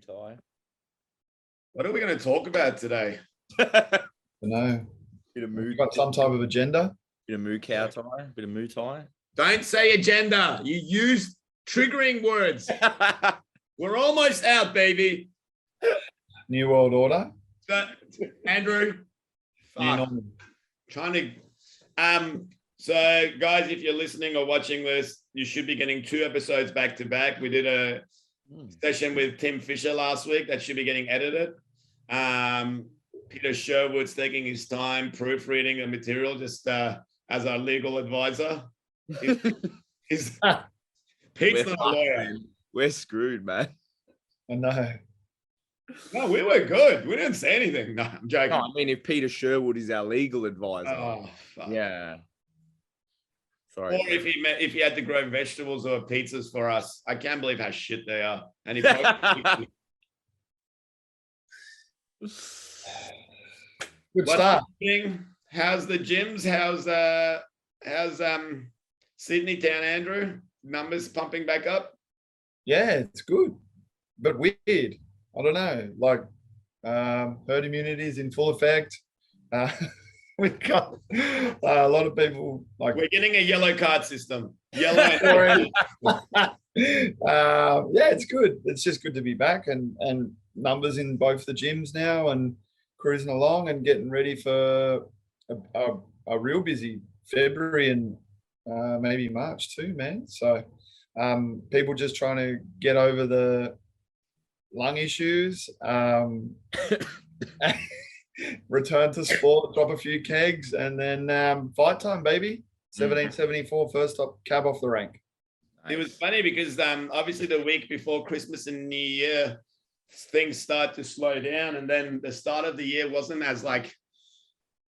Muaythai. What are we going to talk about today? I know. Bit of We've got some type of agenda. Bit of Muaythai. Bit of Muaythai. Don't say agenda. You used triggering words. We're almost out, baby. New World Order. So, Andrew, New normal. trying to. So, guys, if you're listening or watching this, you should be getting 2 episodes back to back. We did a session with Tim Fisher last week that should be getting edited. Peter Sherwood's taking his time proofreading the material just as our legal advisor. Pete's not a lawyer. We're screwed, man. I know. No, we were good. We didn't say anything. No, I'm joking. No, I mean, if Peter Sherwood is our legal advisor. Oh, fuck. Yeah. Sorry. Or if he had to grow vegetables or pizzas for us. I can't believe how shit they are. And he probably Good start. How's the gyms? How's Sydney Town, Andrew? Numbers pumping back up? Yeah, it's good, but weird. I don't know. Like herd immunity is in full effect. We've got a lot of people like we're getting a yellow card system. Yellow. yeah, it's good. It's just good to be back and numbers in both the gyms now and cruising along and getting ready for a real busy February and maybe March too, man. So people just trying to get over the lung issues, return to sport, drop a few kegs, and then fight time, baby. 1774, first up cab off the rank. It was funny because obviously the week before Christmas and New Year, things start to slow down, and then the start of the year wasn't as like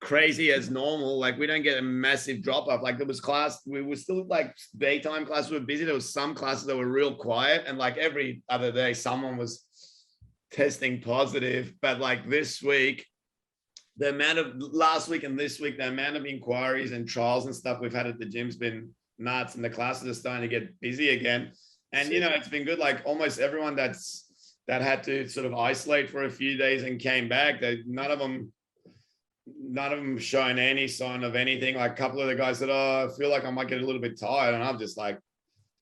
crazy as normal. Like we don't get a massive drop off. Like there was class, we were still like daytime classes were busy. There was some classes that were real quiet, and like every other day someone was testing positive. But like this week, the amount of last week and this week, the amount of inquiries and trials and stuff we've had at the gym's been nuts, and the classes are starting to get busy again. And you know, it's been good. Like almost everyone that had to sort of isolate for a few days and came back, none of them showing any sign of anything. Like a couple of the guys said, "Oh, I feel like I might get a little bit tired," and I'm just like,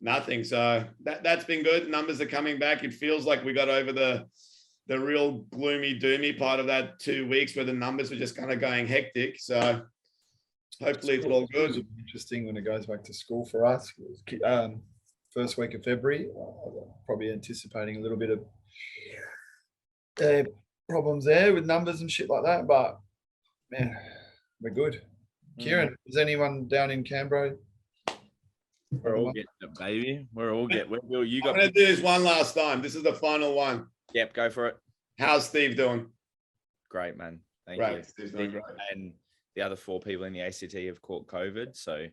nothing. So that's been good. Numbers are coming back. It feels like we got over the real gloomy doomy part of that 2 weeks where the numbers were just kind of going hectic. So hopefully it's all good. It's interesting when it goes back to school for us. First week of February, probably anticipating a little bit of problems there with numbers and shit like that. But man, we're good. Kieran, is anyone down in Canberra? We're all getting it, baby. We're all getting it. You got. I'm going to do this one last time. This is the final one. Yep, go for it. How's Steve doing? Great, man. Thank Right. you. Steve's doing great. And the other 4 people in the ACT have caught COVID, so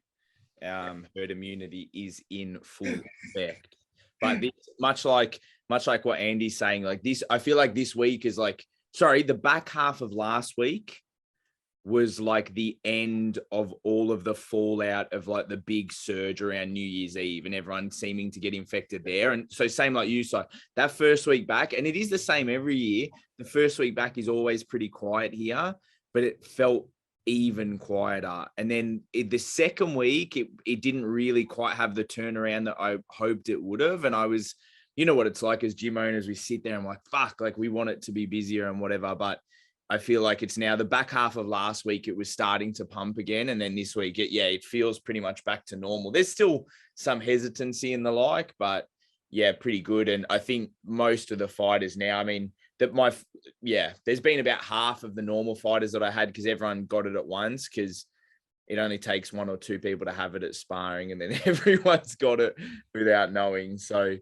herd immunity is in full effect. But this, much like what Andy's saying, like this, I feel like this week is like, the back half of last week was like the end of all of the fallout of like the big surge around New Year's Eve and everyone seeming to get infected there. And so same like you, so that first week back, and it is the same every year. The first week back is always pretty quiet here, but it felt even quieter. And then the second week, it didn't really quite have the turnaround that I hoped it would have. And I was, you know what it's like as gym owners, we sit there and I'm like, fuck, like we want it to be busier and whatever. But I feel like it's now the back half of last week, it was starting to pump again. And then this week, it feels pretty much back to normal. There's still some hesitancy and the like, but yeah, pretty good. And I think most of the fighters now, I mean, there's been about half of the normal fighters that I had because everyone got it at once, because it only takes 1 or 2 people to have it at sparring and then everyone's got it without knowing. So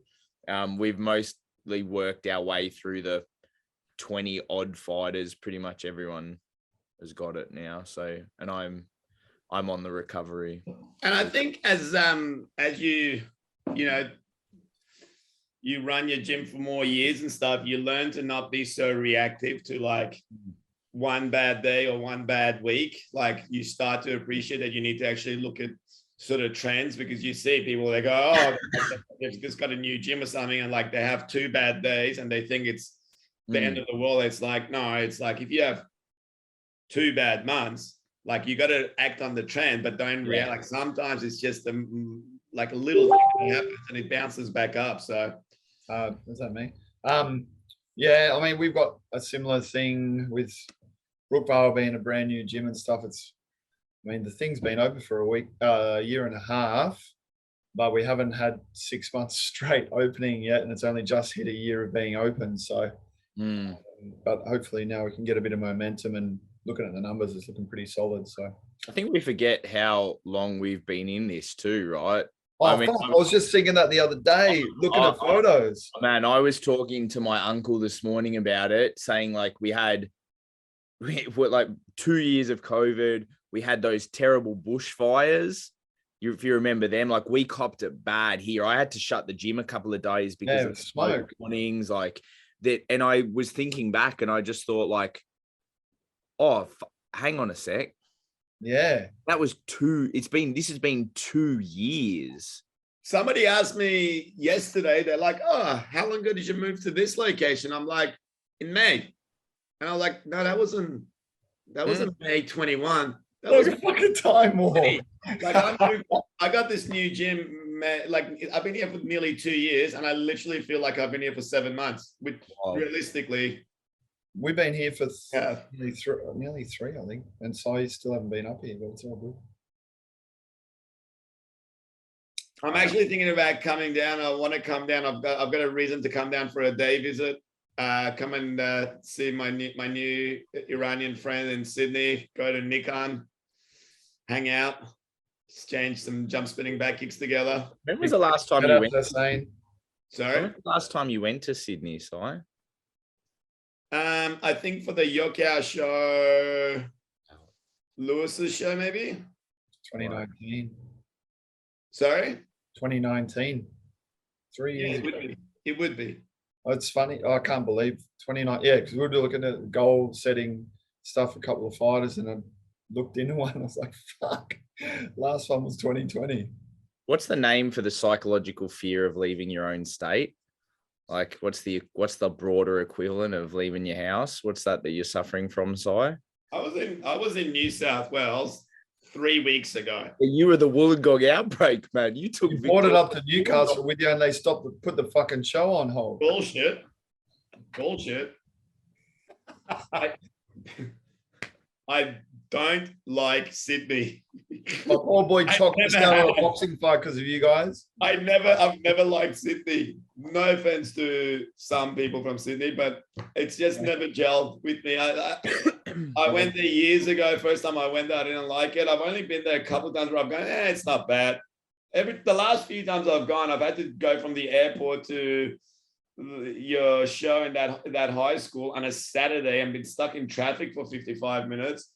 we've mostly worked our way through the 20 odd fighters. Pretty much everyone has got it now. So, and I'm on the recovery. And I think as you run your gym for more years and stuff, you learn to not be so reactive to like one bad day or one bad week. Like you start to appreciate that you need to actually look at sort of trends because you see people, they go, oh, they've just got a new gym or something, and like they have 2 bad days and they think it's the end of the world. It's like, no, it's like if you have 2 bad months, like you got to act on the trend, but don't react. Like sometimes it's just like a little thing that happens and it bounces back up. So, does that mean? Yeah, I mean, we've got a similar thing with Brookvale being a brand new gym and stuff. I mean, the thing's been open for a year and a half, but we haven't had 6 months straight opening yet, and it's only just hit a year of being open. So, but hopefully now we can get a bit of momentum, and looking at the numbers, it's looking pretty solid. So I think we forget how long we've been in this too, right? Oh, I was just thinking that the other day, looking at photos. Man, I was talking to my uncle this morning about it, saying like we were like 2 years of COVID. We had those terrible bushfires. If you remember them, like we copped it bad here. I had to shut the gym a couple of days because of smoke warnings like that. And I was thinking back and I just thought like, oh, hang on a sec. Yeah. That was this has been 2 years. Somebody asked me yesterday, they're like, oh, how long ago did you move to this location? I'm like, in May. And I was like, no, that wasn't May 21. That was a fucking time war. Like I got this new gym, like I've been here for nearly 2 years, and I literally feel like I've been here for 7 months, which realistically, we've been here for nearly three, I think. And so you still haven't been up here, but it's all good. I'm actually thinking about coming down. I want to come down. I've got a reason to come down for a day visit. Come and see my new Iranian friend in Sydney. Go to Nikon, hang out, exchange some jump spinning back kicks together. When was the last time you went? Sorry, when was the last time you went to Sydney, Si? I think for the Yokow show, Lewis's show, maybe 2019. Sorry, 2019. 3 years. It would be. Oh, it's funny. I can't believe 29. Yeah, because we were looking at goal setting stuff, a couple of fighters, and I looked into one. I was like, fuck. Last one was 2020. What's the name for the psychological fear of leaving your own state? Like, what's the broader equivalent of leaving your house? What's that you're suffering from, Si? I was in New South Wales 3 weeks ago. You were the Wollongong outbreak, man. You brought it up to Newcastle with you, and they stopped to put the fucking show on hold. Bullshit. I don't like Sydney. My poor boy Choc missed out on a boxing fight because of you guys. I've never liked Sydney. No offense to some people from Sydney, but it's just never gelled with me. I went there years ago. First time I went there, I didn't like it. I've only been there a couple of times where I've gone, it's not bad. The last few times I've gone, I've had to go from the airport to your show in that high school on a Saturday and been stuck in traffic for 55 minutes.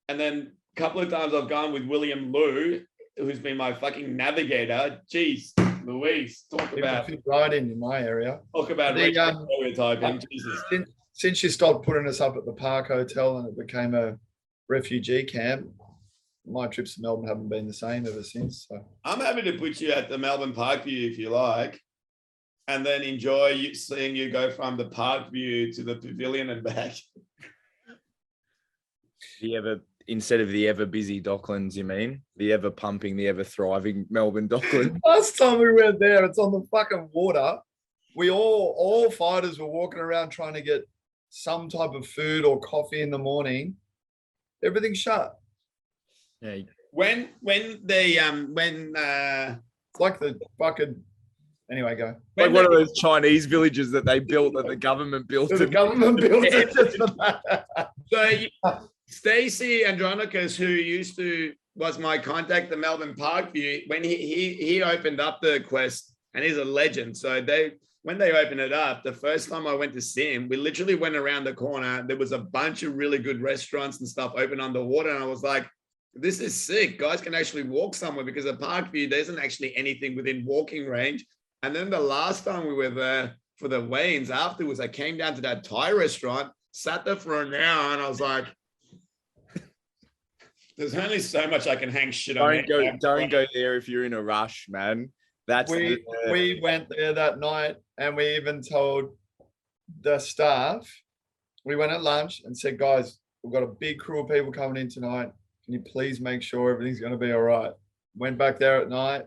And then a couple of times I've gone with William Liu, who's been my fucking navigator. Jeez, Louise, talk about right in my area. Talk about stereotyping. Jesus. Since you stopped putting us up at the Park Hotel and it became a refugee camp, my trips to Melbourne haven't been the same ever since. So. I'm happy to put you at the Melbourne Parkview if you like, and then enjoy seeing you go from the Parkview to the Pavilion and back. Instead of the ever busy Docklands, you mean? The ever pumping, the ever thriving Melbourne Docklands. Last time we went there, it's on the fucking water. We all fighters were walking around trying to get some type of food or coffee in the morning. Everything's shut. Yeah. When it's like the fucking anyway, go. Like one of those Chinese villages that they built, that the government built. The government built it just for that. So Stacey Andronicus, who was my contact at the Melbourne Parkview, when he opened up the Quest, and he's a legend. So when they opened it up, the first time I went to see him, we literally went around the corner. There was a bunch of really good restaurants and stuff open underwater. And I was like, this is sick. Guys can actually walk somewhere, because at Parkview, there isn't actually anything within walking range. And then the last time we were there for the weigh-ins afterwards, I came down to that Thai restaurant, sat there for an hour, and I was like, There's only so much I can hang shit on. Don't go there if you're in a rush, man. That's we went there that night, and we even told the staff. We went at lunch and said, guys, we've got a big crew of people coming in tonight. Can you please make sure everything's going to be all right? Went back there at night.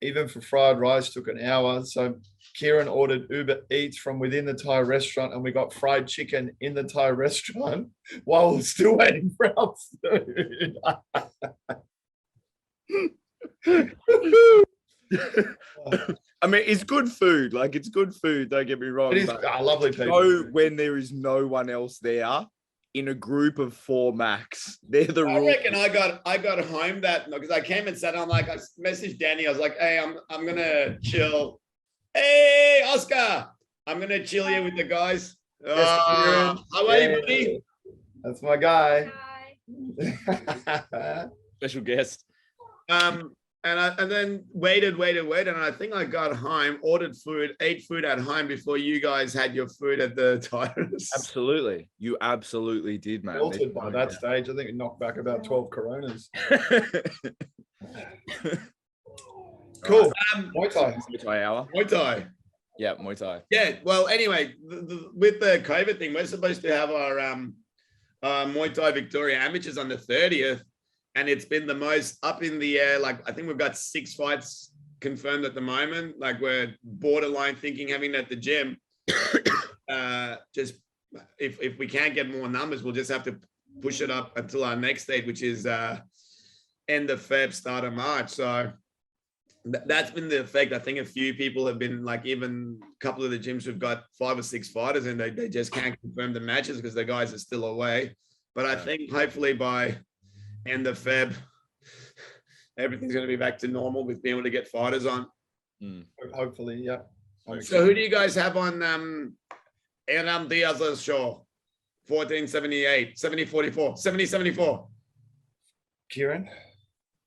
Even for fried rice took an hour. So Kieran ordered Uber Eats from within the Thai restaurant, and we got fried chicken in the Thai restaurant while we're still waiting for our food. I mean, it's good food. Like, it's good food. Don't get me wrong. It is lovely people. Go when there is no one else there in a group of 4 max. They're the I rules. reckon I got home that because I came and sat. I'm like, I messaged Danny. I was like, hey, I'm gonna chill. Hey, Oscar, I'm gonna chill here with the guys. How are you, buddy? That's my guy. Special guest. And then waited, and I think I got home, ordered food, ate food at home before you guys had your food at the Tyrus. Absolutely. You absolutely did, man. Melted by that stage. I think it knocked back about 12 Coronas. Cool. Muay Thai. Muay Thai hour. Muay Thai. Yeah, Muay Thai. Yeah. Well, anyway, with the COVID thing, we're supposed to have our Muay Thai Victoria amateurs on the 30th. And it's been the most up in the air. Like, I think we've got 6 fights confirmed at the moment. Like, we're borderline thinking having it at the gym. Just if we can't get more numbers, we'll just have to push it up until our next date, which is end of Feb, start of March. So that's been the effect. I think a few people have been like, even a couple of the gyms have got 5 or 6 fighters, and they just can't confirm the matches because the guys are still away. But I think hopefully by end of Feb, everything's going to be back to normal with being able to get fighters on. Hopefully, yeah. So who do you guys have on Eram Diaz's show? 1478, 7044, 7074. Kieran?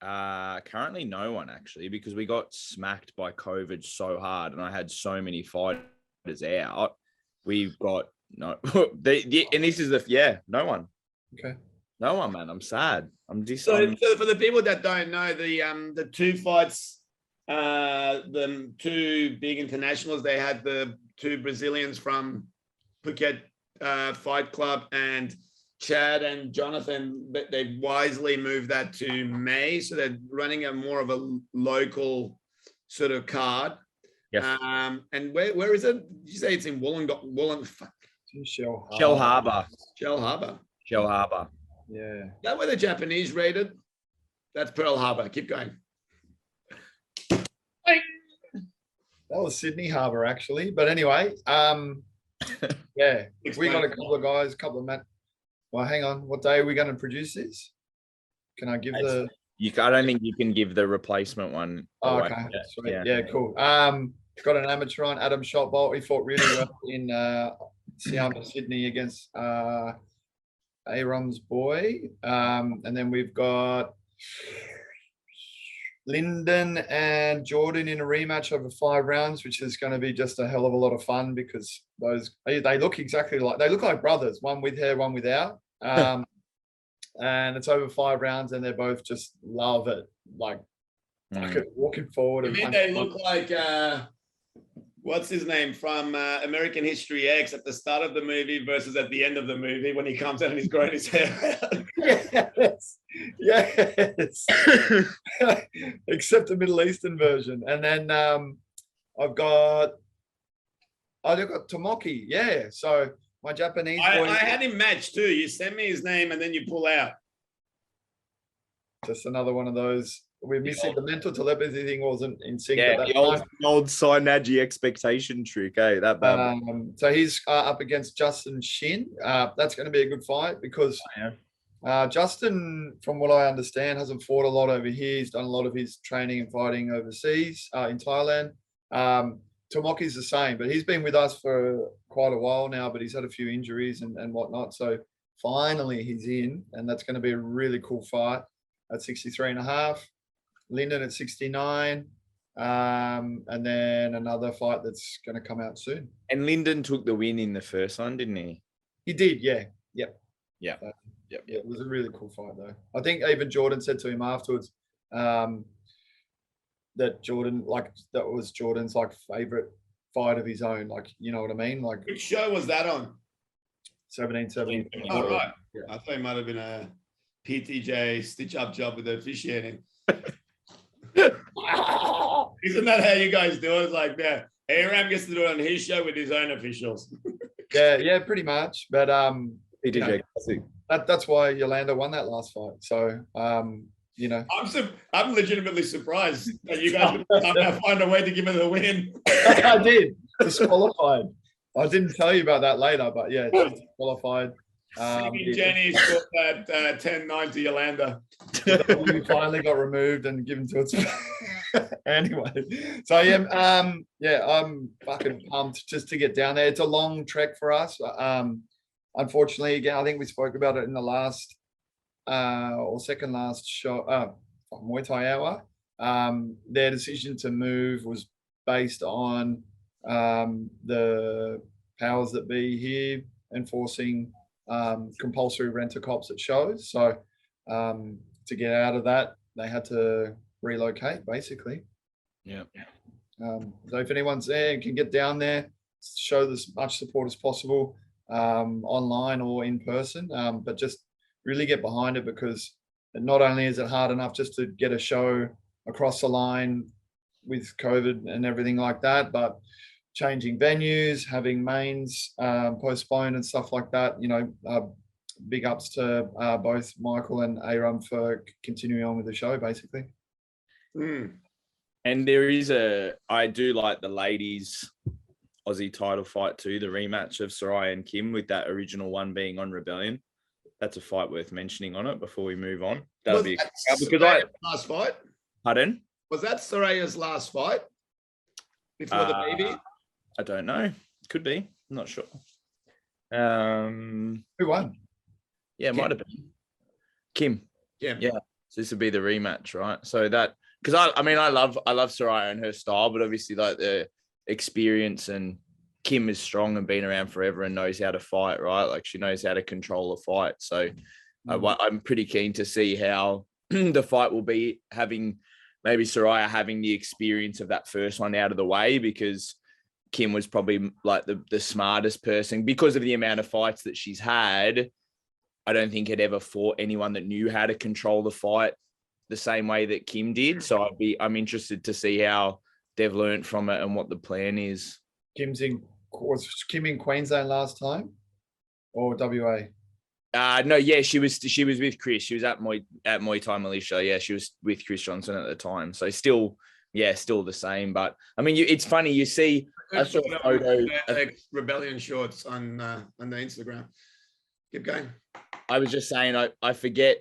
Currently no one, actually, because we got smacked by COVID so hard and I had so many fighters out. We've got no, and this is no one. Okay. No one, man. I'm sad. So for the people that don't know, the 2 fights, the 2 big internationals, they had the 2 Brazilians from Phuket Fight Club, and Chad and Jonathan, they wisely moved that to May. So they're running a more of a local sort of card. Yes. And where is it? Did you say it's in Shell Harbour. Shell Harbour. Shell Harbour. Yeah. Is that where the Japanese raided? That's Pearl Harbor. Keep going. That was Sydney Harbour, actually. But anyway, yeah, we got a couple of guys, a couple of men. Well, hang on. What day are we going to produce this? Can I give I don't think you can give the replacement one. Oh, okay. Yeah, cool. Got an amateur on, Adam Shotbolt. He fought really well in Siama, Sydney against Aram's boy. And then we've got Lyndon and Jordan in a rematch over 5 rounds, which is going to be just a hell of a lot of fun because they look exactly like, they look like brothers, one with hair, one without. And it's over 5 rounds and they both just love it. Like walking forward. I mean, they look like, what's his name from American History X at the start of the movie versus at the end of the movie when he comes out and he's growing his hair out. Yes. Except the Middle Eastern version. And then I've got Tomoki. Yeah. So my Japanese boy. I had him matched too. You send me his name and then you pull out. Just another one of those. We're missing the mental telepathy thing wasn't in sync. Yeah, the old Sainaji expectation trick, that bad. So he's up against Justin Shin. That's going to be a good fight because Justin, from what I understand, hasn't fought a lot over here. He's done a lot of his training and fighting overseas in Thailand. Tomoki's the same, but he's been with us for quite a while now, but he's had a few injuries and whatnot. So finally he's in, and that's going to be a really cool fight at 63.5. Lyndon at 69, and then another fight that's going to come out soon. And Lyndon took the win in the first one, didn't he? He did, yeah. Yep. Yeah. Yeah, it was a really cool fight though. I think even Jordan said to him afterwards that Jordan, like, that was Jordan's like favorite fight of his own. Like, you know what I mean? Like Which show was that on? 1770. Oh, right. Yeah. I thought it might have been a PTJ stitch-up job with the officiating. Isn't that how you guys do it? It's like, yeah, Aram gets to do it on his show with his own officials. Yeah, pretty much. But PTJ Classic. that's why Yolanda won that last fight. So you know, I'm legitimately surprised that you guys would somehow find a way to give her the win. I did. Disqualified. I didn't tell you about that later, but yeah, she's disqualified. Jenny scored that 10-9 to Yolanda. We finally got removed and given to its anyway. So yeah, I'm fucking pumped just to get down there. It's a long trek for us. Unfortunately, again, I think we spoke about it in the last or second last show, Muay Thai hour. Their decision to move was based on the powers that be here enforcing compulsory rent-a-cops at shows. So to get out of that, they had to relocate, basically. Yeah. So if anyone's there and can get down there, show as much support as possible, online or in person, but just really get behind it, because not only is it hard enough just to get a show across the line with COVID and everything like that, but changing venues, having mains postponed and stuff like that. You know, big ups to both Michael and Aram for continuing on with the show, basically. And I do like the ladies Aussie title fight too, the rematch of Soraya and Kim, with that original one being on Rebellion. That's a fight worth mentioning on it before we move on. That'll be because last fight. Pardon? Was that Soraya's last fight before the baby? I don't know. Could be. I'm not sure. Who won? Yeah, it might have been Kim. Yeah. So this would be the rematch, right? So that, because I love Soraya and her style, but obviously like the experience, and Kim is strong and been around forever and knows how to fight, right? Like she knows how to control a fight. So I'm pretty keen to see how the fight will be, having maybe Soraya having the experience of that first one out of the way, because Kim was probably like the smartest person because of the amount of fights that she's had. I don't think had ever fought anyone that knew how to control the fight the same way that Kim did. So I'm interested to see how they've learned from it and what the plan is. Was Kim in Queensland last time, or WA? No, yeah, she was with Chris. She was at Muay Thai Malaysia. Yeah, she was with Chris Johnson at the time. So still the same. But I mean, it's funny. You see, I saw a photo of Rebellion shorts on the Instagram. Keep going. I was just saying, I forget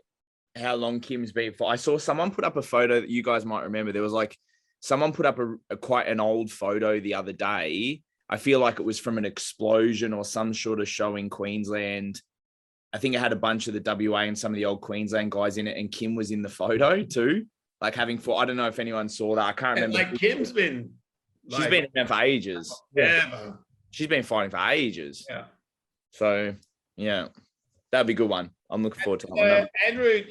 how long Kim's been for. I saw someone put up a photo that you guys might remember. There was like someone put up a quite an old photo the other day. I feel like it was from an explosion or some sort of show in Queensland. I think it had a bunch of the WA and some of the old Queensland guys in it, and Kim was in the photo too, like having fought. I don't know if anyone saw that. I can't remember. Like Kim's been, she's been around for ages. Yeah, she's been fighting for ages. Yeah. So yeah, that'd be a good one. I'm looking forward to that one. Andrew,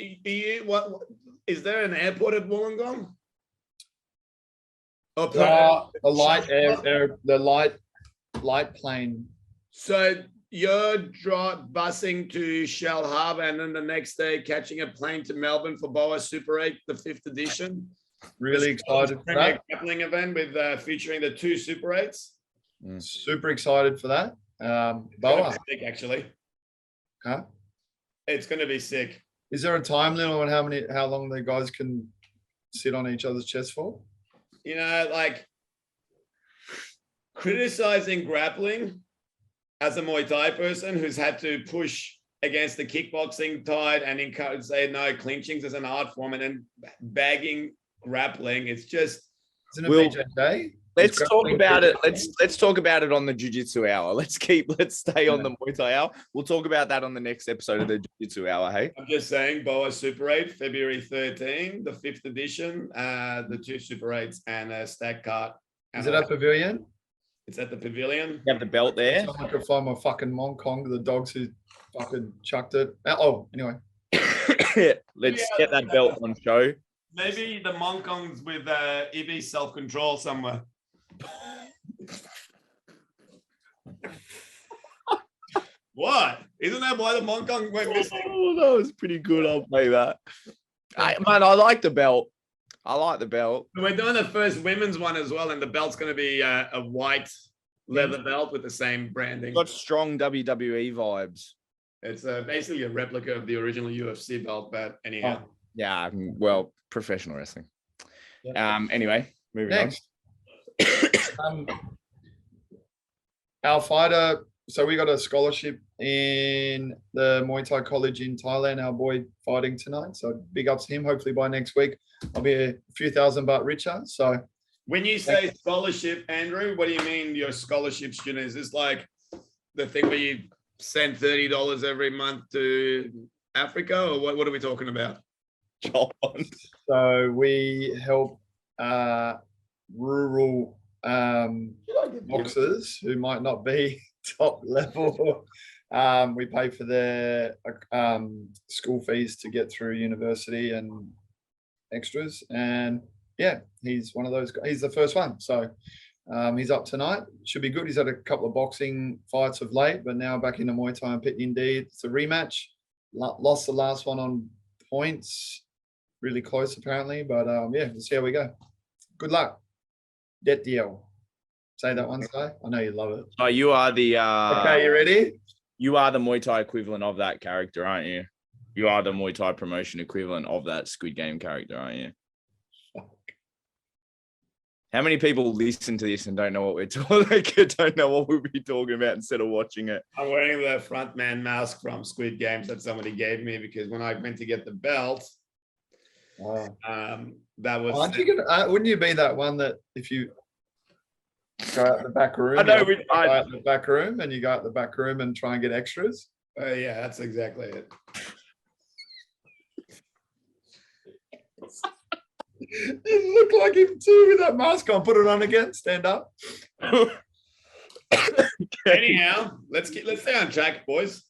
what is there an airport at Wollongong? The light plane. So you're busing to Shell Harbour, and then the next day catching a plane to Melbourne for Boa Super 8, the 5th edition. Really excited for that. Grappling event with featuring the 2 Super 8s. Super excited for that. Boa, sick, actually. Huh? It's going to be sick. Is there a time limit on how long the guys can sit on each other's chest for? You know, like criticizing grappling as a Muay Thai person who's had to push against the kickboxing tide and say no, clinching's as an art form, and then bagging grappling. It's just. Isn't it BJJ? Let's talk about it. Let's talk about it on the Jiu-Jitsu Hour. Let's stay on the Muay Thai Hour. We'll talk about that on the next episode of the Jiu-Jitsu Hour. Hey, I'm just saying, Boa Super 8, February 13, the 5th edition, the 2 Super 8s and a stack cart. Is it at Pavilion? It's at the Pavilion. You have the belt there. I could find my fucking Mong Kong, the dogs who fucking chucked it. Oh, anyway. Let's get that belt on show. Maybe the Monkong's with EB self-control somewhere. What? Isn't that why the Monkong went missing? Oh, that was pretty good. I'll play that. I like the belt. I like the belt. We're doing the first women's one as well, and the belt's going to be a white leather belt with the same branding. Got strong WWE vibes. It's basically a replica of the original UFC belt, but anyhow. Oh. Yeah, well, professional wrestling. Yeah. Anyway, moving Next. Our fighter, so we got a scholarship in the Muay Thai college in Thailand, our boy fighting tonight. So big ups to him. Hopefully by next week, I'll be a few $1,000 richer. So when you say scholarship, Andrew, what do you mean your scholarship student? Is this like the thing where you send $30 every month to Africa, or what are we talking about? So we help rural boxers who might not be top level. We pay for their school fees to get through university and extras. And yeah, he's one of those guys. He's the first one. So he's up tonight. Should be good. He's had a couple of boxing fights of late, but now back into Muay Thai and Pit Indeed. It's a rematch. Lost the last one on points. Really close apparently, but yeah, we'll see how we go. Good luck. Det deal. Say that one, Si. I know you love it. Oh, you are the Okay, you ready? You are the Muay Thai equivalent of that character, aren't you? You are the Muay Thai promotion equivalent of that Squid Game character, aren't you? How many people listen to this and don't know what we're talking? Don't know what we'll be talking about instead of watching it. I'm wearing the frontman mask from Squid Games that somebody gave me because when I went to get the belt, that was. Aren't you gonna, wouldn't you be that one that if you go out the back room? I know. Go out the back room, and you go out the back room and try and get extras. Yeah, that's exactly it. You look like him too with that mask on. Put it on again. Stand up. Anyhow, let's stay on track, boys.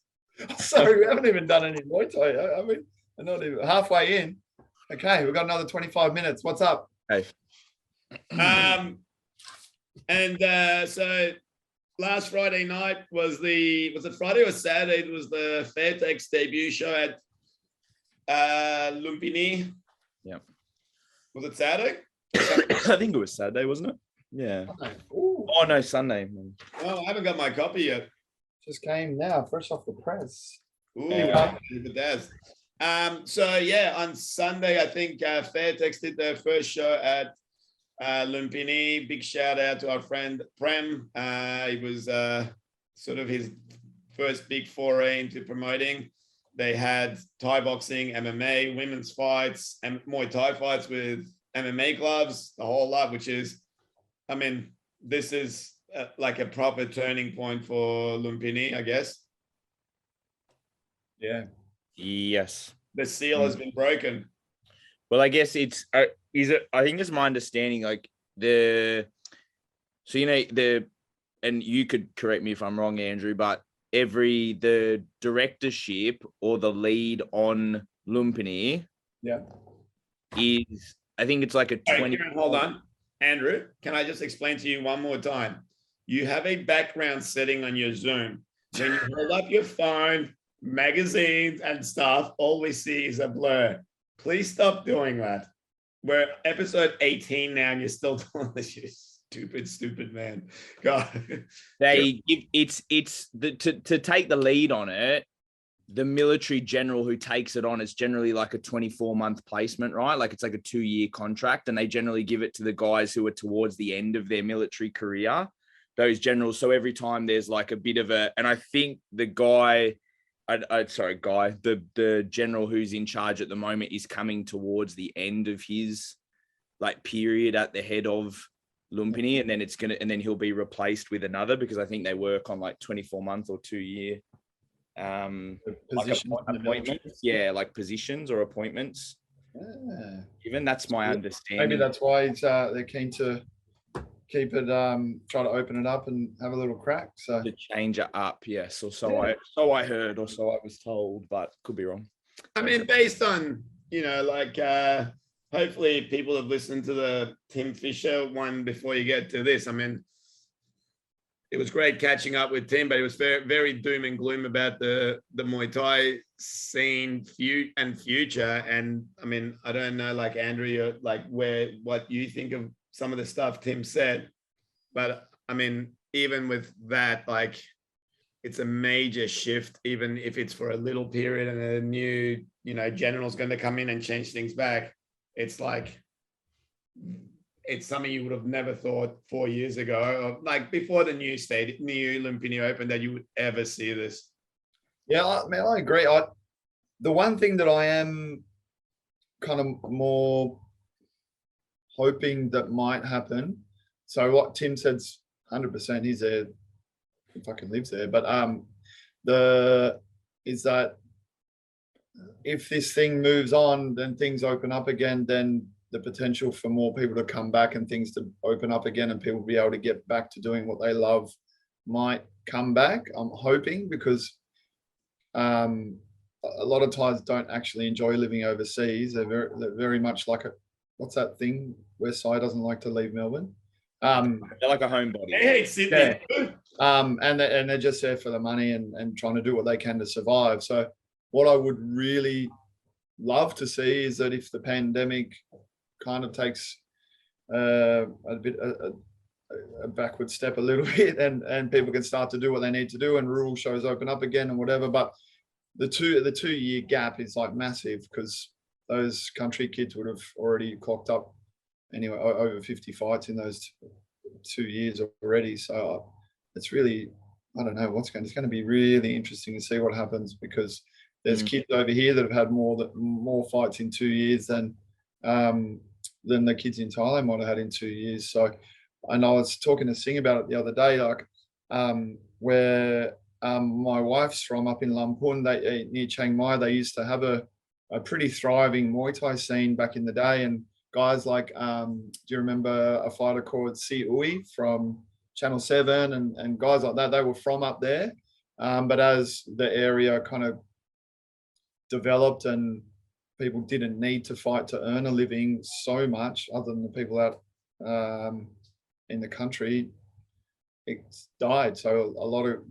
Sorry, we haven't even done any Muay Thai. I mean, we're not even halfway in. Okay, we've got another 25 minutes. What's up? Hey. So last Friday night was it Friday or Saturday? It was the Fairtex debut show at Lumpini. Yeah. Was it Saturday? I think it was Saturday, wasn't it? Yeah. Ooh, Oh no, Sunday. Oh, I haven't got my copy yet. just came now, fresh off the press. Ooh, Yeah. look at that. So yeah, on Sunday, I think Fairtex did their first show at Lumpini. Big shout out to our friend Prem. It was sort of his first big foray into promoting. They had Thai boxing, MMA, women's fights, and Muay Thai fights with MMA gloves, the whole lot, which is, I mean, this is like a proper turning point for Lumpini, I guess. Yeah. Yes. The seal has been broken. Well, I guess it's I think it's my understanding, like and you could correct me if I'm wrong, Andrew, but the directorship or the lead on Lumpini is, I think it's like a 20. Kieran, hold on. Andrew, can I just explain to you one more time? You have a background setting on your Zoom. When you hold up your phone, magazines and stuff, all we see is a blur. Please stop doing that. We're episode 18 now and you're still doing this. You stupid man. God. To take the lead on it, the military general who takes it on is generally like a 24-month placement, right? Like it's like a 2-year contract, and they generally give it to the guys who are towards the end of their military career, those generals. So every time there's like a bit of and I think the guy, the general who's in charge at the moment is coming towards the end of his like period at the head of Lumpini, and then he'll be replaced with another, because I think they work on like 24-month or 2-year appointments. Yeah, like positions or appointments. Yeah. Even that's my understanding. Maybe that's why they're keen to keep it, try to open it up and have a little crack. So To change it up, yes, or so I heard, or so I was told, but could be wrong. I mean, based on, like, hopefully people have listened to the Tim Fisher one before you get to this. I mean, it was great catching up with Tim, but it was very, very doom and gloom about the Muay Thai scene and future. And I mean, I don't know, like Andrew, like what you think of some of the stuff Tim said, but I mean, even with that, like, it's a major shift, even if it's for a little period and a new, general's going to come in and change things back. It's like, it's something you would have never thought 4 years ago, or like before the new Lumpini opened, that you would ever see this. yeah, I agree. The one thing that I am kind of more hoping that might happen. So what Tim said's 100%. He's there, he fucking lives there. But is that if this thing moves on, then things open up again, then the potential for more people to come back and things to open up again and people be able to get back to doing what they love might come back. I'm hoping, because a lot of Thais don't actually enjoy living overseas. They're very much like what's that thing? West Side doesn't like to leave Melbourne. They're like a homebody. Hey, Sydney. Yeah. And they're just there for the money and trying to do what they can to survive. So what I would really love to see is that if the pandemic kind of takes a backward step a little bit, and people can start to do what they need to do, and rural shows open up again and whatever. But the 2 year gap is like massive, because those country kids would have already clocked up anyway over 50 fights in those 2 years already. So it's really, I don't know it's going to be really interesting to see what happens, because there's kids over here that have had more fights in 2 years than the kids in Thailand might have had in 2 years. So, and I was talking to Singh about it the other day, like where my wife's from, up in Lamphun, near Chiang Mai, they used to have a pretty thriving Muay Thai scene back in the day. And guys like, do you remember a fighter called Si Ui from Channel 7 and guys like that? They were from up there. But as the area kind of developed and people didn't need to fight to earn a living so much, other than the people out in the country, it's died. So a lot of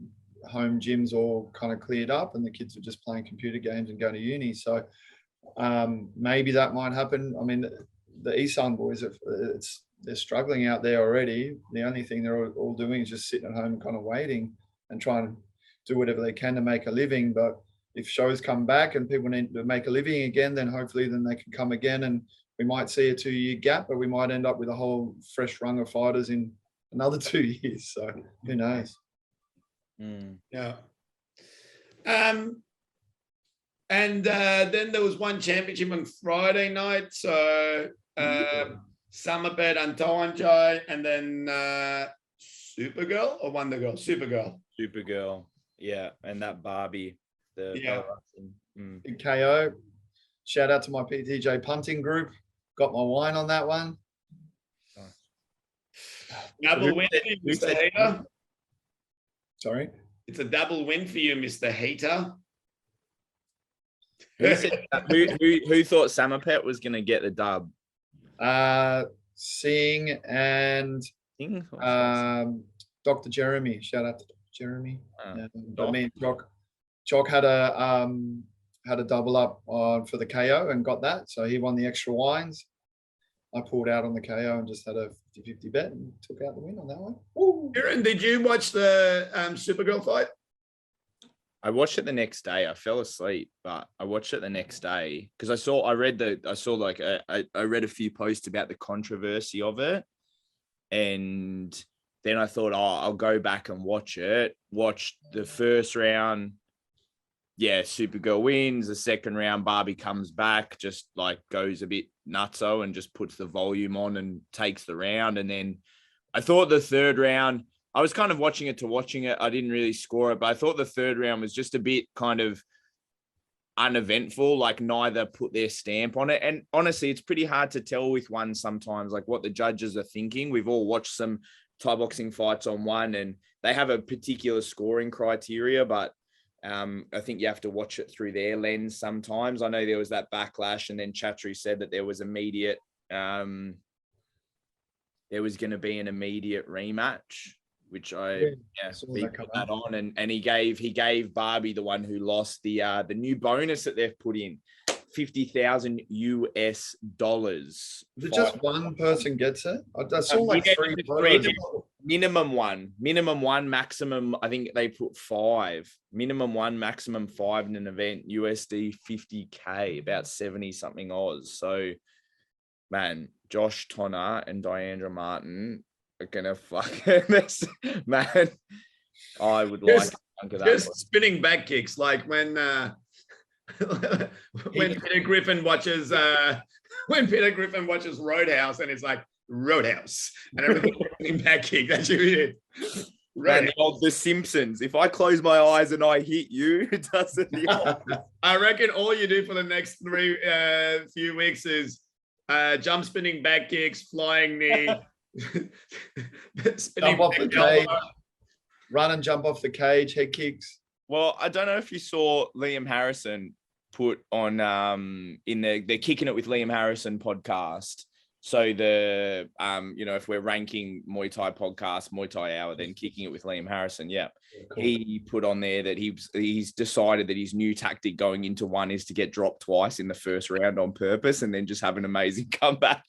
home gyms all kind of cleared up, and the kids are just playing computer games and going to uni. So maybe that might happen. I mean, the Isan boys, they're struggling out there already. The only thing they're all doing is just sitting at home kind of waiting and trying to do whatever they can to make a living. But if shows come back and people need to make a living again, then hopefully then they can come again, and we might see a 2 year gap, but we might end up with a whole fresh rung of fighters in another 2 years. So who knows? Yeah. And then there was one championship on Friday night. So Samapet and Tawanjai, and then Supergirl or Wonder Girl? Supergirl. Yeah, and that Barbie. Big KO. Shout out to my PTJ punting group. Got my wine on that one. Double win for you, Mr. Hater. Sorry? It's a double win for you, Mr. Hater. Who thought Samapet was going to get the dub? Singh and Dr. Jeremy. Shout out to Dr. Jeremy. But me and Jock had a double up for the KO and got that. So he won the extra wines. I pulled out on the KO and just had a 50-50 bet and took out the win on that one. Woo. Kieran, did you watch the Supergirl fight? I watched it the next day. I fell asleep, but I watched it the next day because I read a few posts about the controversy of it, and then I thought, I'll go back and watch it. Watched the first round. Yeah, Supergirl wins. The second round, Barbie comes back, just like goes a bit nutso and just puts the volume on and takes the round. And then I thought the third round, I was kind of watching it. I didn't really score it, but I thought the third round was just a bit kind of uneventful. Like neither put their stamp on it. And honestly, it's pretty hard to tell with one sometimes, like what the judges are thinking. We've all watched some Thai boxing fights on one, and they have a particular scoring criteria, but I think you have to watch it through their lens sometimes. I know there was that backlash, and then Chatri said that there was immediate, there was going to be an immediate rematch, which I he put that on, and he gave Barbie, the one who lost, the new bonus that they've put in, $50,000 US. Is it just one person gets it? I saw like three minimum one, maximum. I think they put 5. Minimum 1, maximum 5 in an event. USD 50K, about 70 something Oz. So, man, Josh Tonner and Diandra Martin are gonna this, man. I would like to just spinning back kicks, like when Peter Griffin watches Roadhouse, and it's like Roadhouse, and everything spinning back kick. That's it. Man, the Simpsons. If I close my eyes and I hit you, it doesn't. I reckon all you do for the next few weeks is jump spinning back kicks, flying knee, jump off the cage, run and jump off the cage, head kicks. Well, I don't know if you saw Liam Harrison put on in the Kicking It with Liam Harrison podcast. So the if we're ranking Muay Thai podcast, Muay Thai Hour, then Kicking It with Liam Harrison, cool. He put on there that he's decided that his new tactic going into one is to get dropped twice in the first round on purpose and then just have an amazing comeback.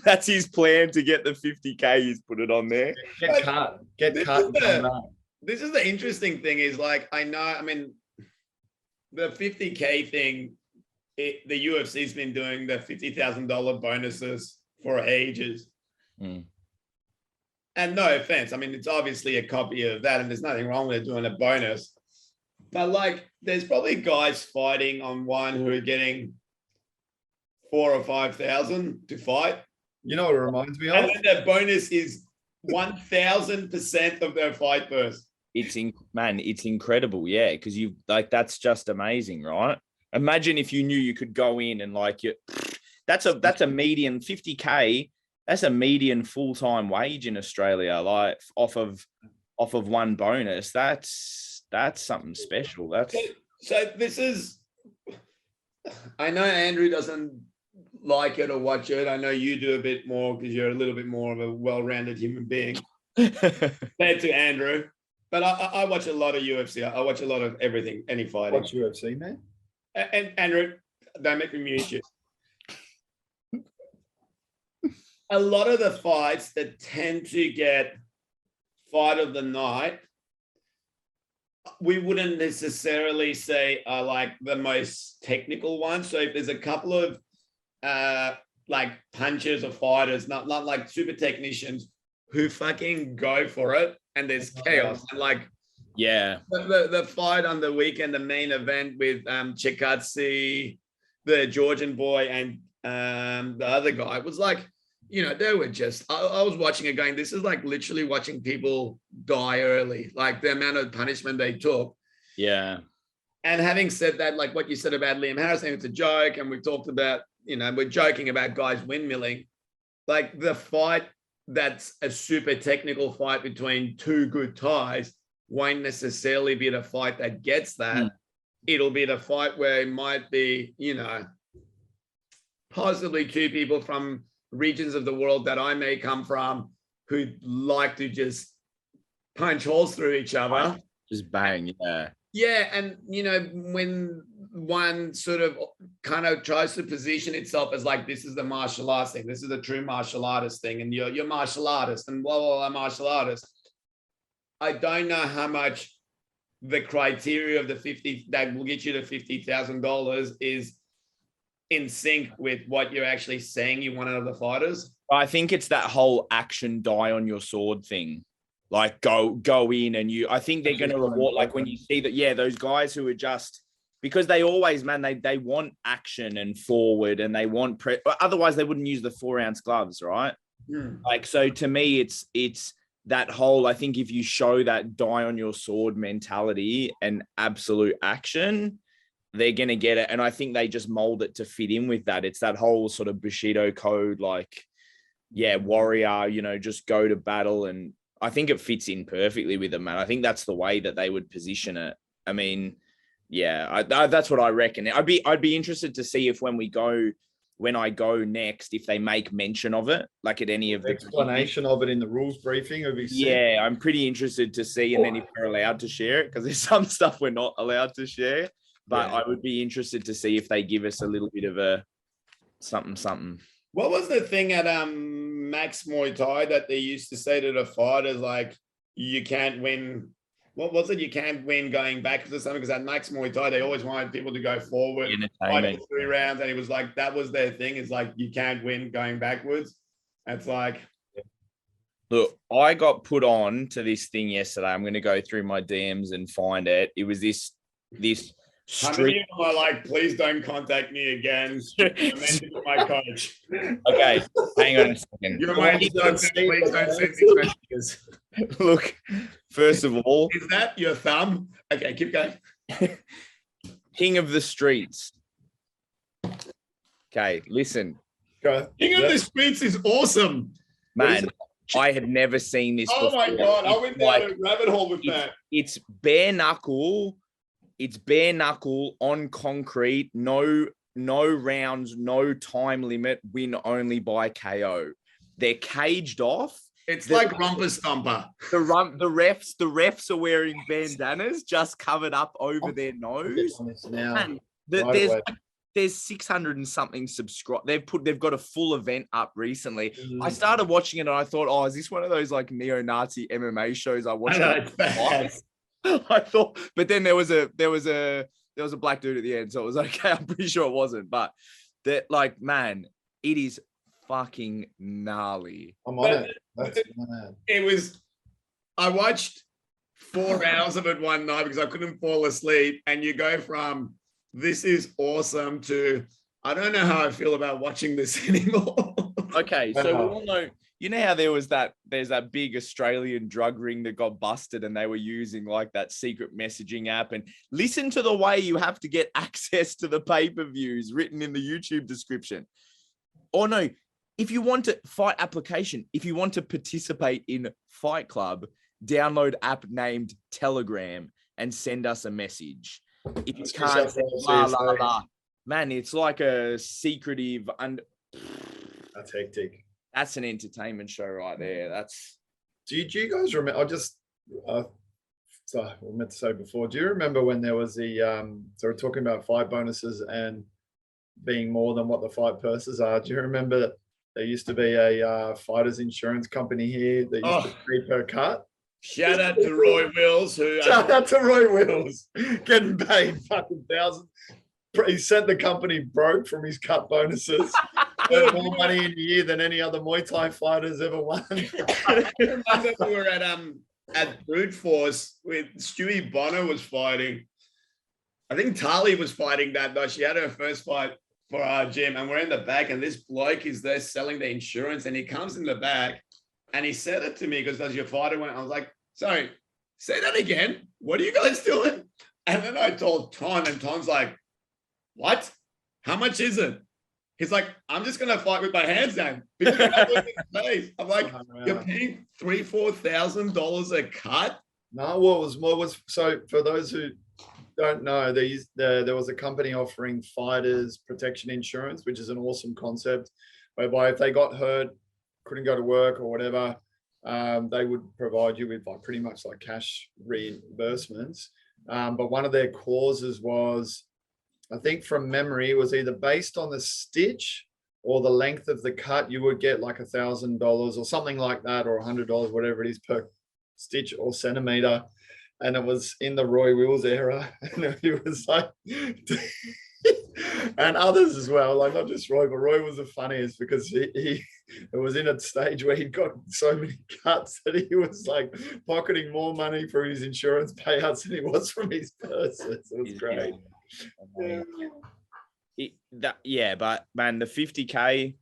That's his plan to get the 50K. He's put it on there. Get cut. This is the interesting thing is, like, I mean, the 50K thing, the UFC's been doing the $50,000 bonuses for ages. And no offense, I mean, it's obviously a copy of that, and there's nothing wrong with doing a bonus. But like, there's probably guys fighting on one who are getting 4,000 or 5,000 to fight. You know what it reminds me of? And then the bonus is 1,000% of their fight purse. It's incredible, yeah, because you like, that's just amazing, right? Imagine if you knew you could go in and like that's a median 50K. That's a median full-time wage in Australia, like off of one bonus. That's something special. So this is. I know Andrew doesn't like it or watch it. I know you do a bit more because you're a little bit more of a well-rounded human being compared to Andrew. But I watch a lot of UFC. I watch a lot of everything, any fighting. Watch UFC, man. And Andrew, don't make me mute you. A lot of the fights that tend to get fight of the night, we wouldn't necessarily say are like the most technical ones. So if there's a couple of like punchers or fighters, not like super technicians who fucking go for it, and there's chaos. And like, the fight on the weekend, the main event with Chikadze, the Georgian boy, and the other guy, was like, they were just, I was watching it going, this is like literally watching people die early, like the amount of punishment they took. Yeah. And having said that, like what you said about Liam Harrison, it's a joke. And we've talked about, we're joking about guys windmilling. Like the fight that's a super technical fight between two good Thais won't necessarily be the fight that gets that. It'll be the fight where it might be, possibly two people from regions of the world that I may come from who like to just punch holes through each other. Just bang, yeah. Yeah, and when one sort of kind of tries to position itself as like, this is the martial arts thing, this is the true martial artist thing, and you're martial artist and blah, blah, blah, martial artist. I don't know how much the criteria of the 50 that will get you to $50,000 is in sync with what you're actually saying you want out of the fighters. I think it's that whole action die on your sword thing. Like go in and I think they're going to reward, like when you see that, those guys who are just, because they always, man, they want action and forward, and they want, otherwise they wouldn't use the 4-ounce gloves, right? Like, so to me, it's that whole, I think if you show that die on your sword mentality and absolute action, they're going to get it. And I think they just mold it to fit in with that. It's that whole sort of Bushido code, like, yeah, warrior, you know, just go to battle. And I think it fits in perfectly with them, man. I think that's the way that they would position it. I mean, yeah, that's what I reckon. I'd be interested to see if when I go next, if they make mention of it, like at any of the explanation of it in the rules briefing would be sick. Yeah, I'm pretty interested to see, and then if we're allowed to share it, because there's some stuff we're not allowed to share. But I would be interested to see if they give us a little bit of a something. What was the thing at Max Muay Thai that they used to say to the fighters, like, you can't win? What was it? You can't win going backwards or something? Because at Max Muay Thai, they always wanted people to go forward, fight 3 rounds, and it was like that was their thing. It's like you can't win going backwards. It's like, look, I got put on to this thing yesterday. I'm going to go through my DMs and find it. It was this how many of them are like, please don't contact me again. You're meant to be my coach. Okay, hang on a second. You're my please don't send me messages. Look, first of all, is that your thumb? Okay, keep going. King of the Streets. Okay, listen. King of the Streets is awesome. Man, I had never seen this before. My God, I went down a rabbit hole with that. It's bare knuckle. It's bare knuckle on concrete. No rounds, no time limit. Win only by KO. They're caged off. It's like Rumper Stomper. The refs are wearing bandanas just covered up over their nose. And there's 600 and something subscribe. They've got a full event up recently. I started watching it and I thought, oh, is this one of those like neo-Nazi MMA shows I watched? I thought, but then there was a black dude at the end, so it was okay. I'm pretty sure it wasn't, but that, like, man, it is fucking gnarly. I'm on it. That's mad. It was. I watched 4 hours of it one night because I couldn't fall asleep, and you go from this is awesome to I don't know how I feel about watching this anymore. Okay, so we all know. You know how there's that big Australian drug ring that got busted and they were using like that secret messaging app, and listen to the way you have to get access to the pay-per-views written in the YouTube description. Or no, if you want to fight application, if you want to participate in Fight Club, download app named Telegram and send us a message. If you can't, man, it's like a secretive and that's hectic. That's an entertainment show right there. Do you guys remember? So I meant to say before. Do you remember when there was the so we're talking about fight bonuses and being more than what the fight purses are? Do you remember there used to be a fighters insurance company here that used to pay per cut? Shout out to Roy Wills, shout out to Roy Wills, getting paid fucking thousands. He sent the company broke from his cut bonuses. More money in a year than any other Muay Thai fighters ever won. I remember we were at Brute Force with Stewie Bonner was fighting. I think Tali was fighting that night. She had her first fight for our gym, and we're in the back, and this bloke is there selling the insurance, and he comes in the back, and he said it to me because does your fighter went? I was like, sorry, say that again. What are you guys doing? And then I told Ton, and Ton's like, what? How much is it? He's like, I'm just gonna fight with my hands down. I'm like, you're paying $3,000-4,000 a cut? No, what was so for those who don't know, there was a company offering fighters protection insurance, which is an awesome concept, whereby if they got hurt, couldn't go to work or whatever, they would provide you with like pretty much like cash reimbursements. But one of their clauses was, I think from memory, it was either based on the stitch or the length of the cut, you would get like $1,000 or something like that, or $100, whatever it is per stitch or centimeter. And it was in the Roy Wills era. And it was like, and others as well, like not just Roy, but Roy was the funniest because it was in a stage where he'd got so many cuts that he was like pocketing more money for his insurance payouts than he was from his purses. It was great. But man, the 50K,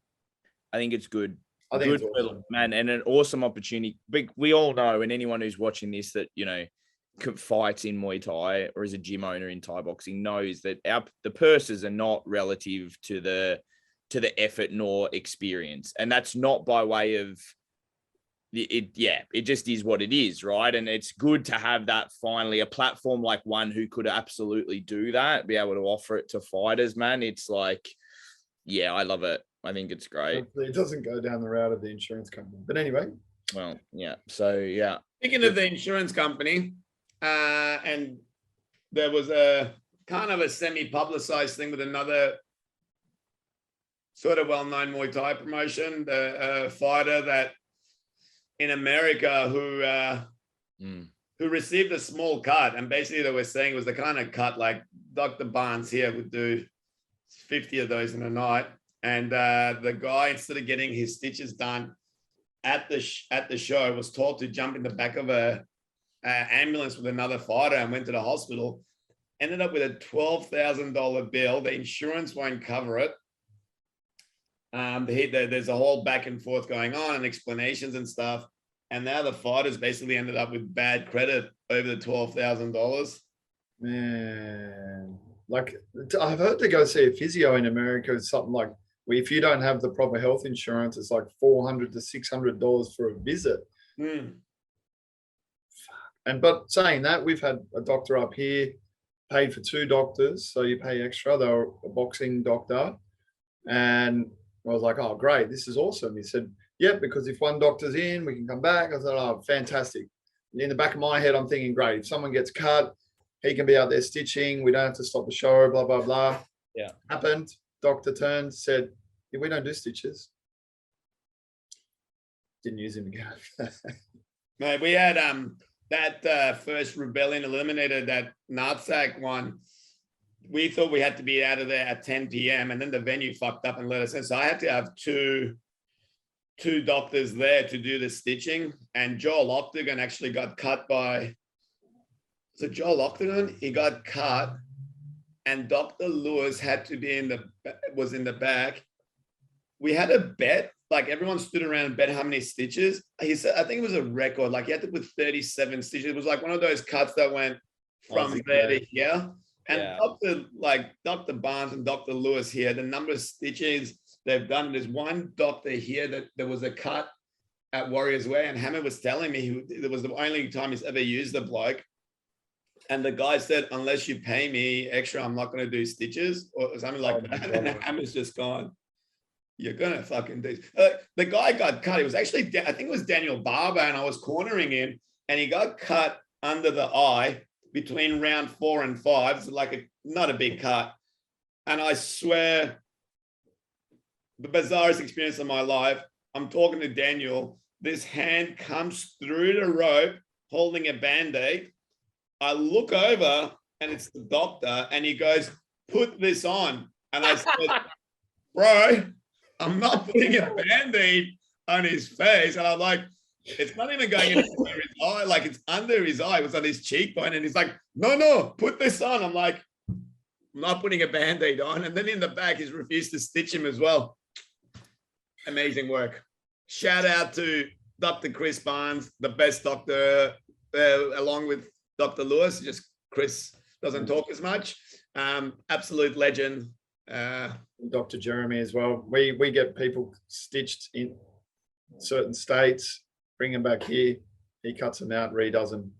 I think it's good. I think it's awesome. Man, and an awesome opportunity. But we all know, and anyone who's watching this, that, you know, fights in Muay Thai or is a gym owner in Thai boxing knows that the purses are not relative to the effort nor experience, and that's not by way of it. Yeah, it just is what it is, right? And it's good to have that finally, a platform like One who could absolutely do that, be able to offer it to fighters, man. It's like, yeah, I love it. I think it's great. Hopefully it doesn't go down the route of the insurance company. But anyway. Well, yeah. So yeah. Speaking of the insurance company, and there was a kind of a semi-publicized thing with another sort of well-known Muay Thai promotion, the fighter that in America who received a small cut, and basically they were saying it was the kind of cut like Dr. Barnes here would do 50 of those in a night, and the guy, instead of getting his stitches done at the show, was told to jump in the back of a ambulance with another fighter and went to the hospital. Ended up with a $12,000 bill. The insurance won't cover it. There's a whole back and forth going on and explanations and stuff. And now the fighters basically ended up with bad credit over the $12,000. Man, like I've heard to go see a physio in America. It's something like, if you don't have the proper health insurance, it's like $400 to $600 for a visit. But saying that, we've had a doctor up here, paid for 2 doctors, so you pay extra. They were a boxing doctor, and I was like, "Oh, great, this is awesome." He said, "Yep, because if one doctor's in, we can come back." I said, "Oh, fantastic." In the back of my head, I'm thinking, "Great, if someone gets cut, he can be out there stitching. We don't have to stop the show." Blah blah blah. Yeah, happened. Doctor turned, said, "Yeah, we don't do stitches." Didn't use him again. Mate, we had that first Rebellion Eliminator, that Nartsac one. We thought we had to be out of there at 10 p.m. and then the venue fucked up and let us in. So I had to have two doctors there to do the stitching. And Joel Octagon actually got cut by, so Joel Octagon, he got cut, and Dr. Lewis had to be was in the back. We had a bet, like everyone stood around and bet how many stitches. He said, I think it was a record, like he had to put 37 stitches. It was like one of those cuts that went from there to here. And Dr. Barnes and Dr. Lewis here, the number of stitches they've done, there's one doctor here that there was a cut at Warriors Way, and Hammer was telling me it was the only time he's ever used the bloke. And the guy said, unless you pay me extra, I'm not going to do stitches or something like that. And Hammer's just gone, you're going to fucking do. The guy got cut. It was actually, I think it was Daniel Barber, and I was cornering him, and he got cut under the eye between round 4 and 5. It's like not a big cut. And I swear, the bizarrest experience of my life, I'm talking to Daniel, this hand comes through the rope holding a Band-Aid. I look over and it's the doctor, and he goes, put this on. And I said, bro, I'm not putting a Band-Aid on his face. And I'm like, it's not even going into his eye, like it's under his eye. It was on his cheekbone. And he's like, no, put this on. I'm like, I'm not putting a Band-Aid on. And then in the back, he's refused to stitch him as well. Amazing work. Shout out to Dr. Chris Barnes, the best doctor, along with Dr. Lewis. Just Chris doesn't talk as much. Absolute legend. Dr. Jeremy as well. We get people stitched in certain states, bring them back here. He cuts them out, redoes them.